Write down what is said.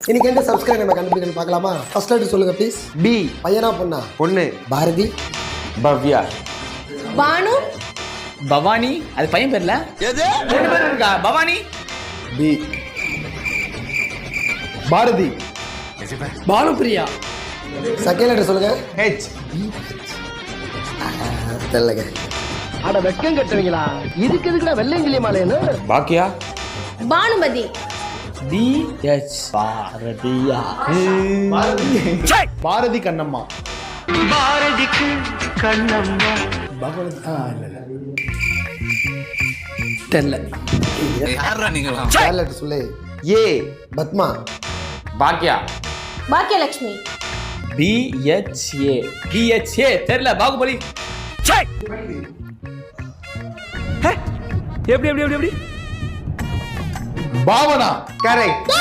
இன்னைக்கு எந்த சப்ஸ்கிரைப் நம்ம கண்டுபிடிக்கணும் பார்க்கலாமா? ஃபர்ஸ்ட் லெட்டர் சொல்லுங்க ப்ளீஸ். பி. பையனா பொண்ணா? பொண்ணு. பாரதி. பவ்யா. பானு. பவானி. அது பையன் பேர்ல ரெண்டு பேர் இருக்கா. Bhavani. B. Bharathi. Bhanupriya. Second letter சொல்லுங்க. ஹெச். தெரியலங்க. அட வெக்கம் கட்டுவீங்களா? இதுக்கு எதுக்குடா வெள்ளையங்கிலி மாலைன்னு? பாக்கியா. பானுமதி. D H. பாரதியா. பாரதி கண்ணம்மா. பாரதிக்கு கண்ணம்மா. தெரியல. தேர்ட் லெட்டர் சொல்லு. ஏ. பத்மா. பாக்கியா. பாக்கியலட்சுமி. BHA. BHA தெரியல. பாகுபலி. எப்படி எப்படி எப்படி எப்படி பாவனா. கரெக்ட்.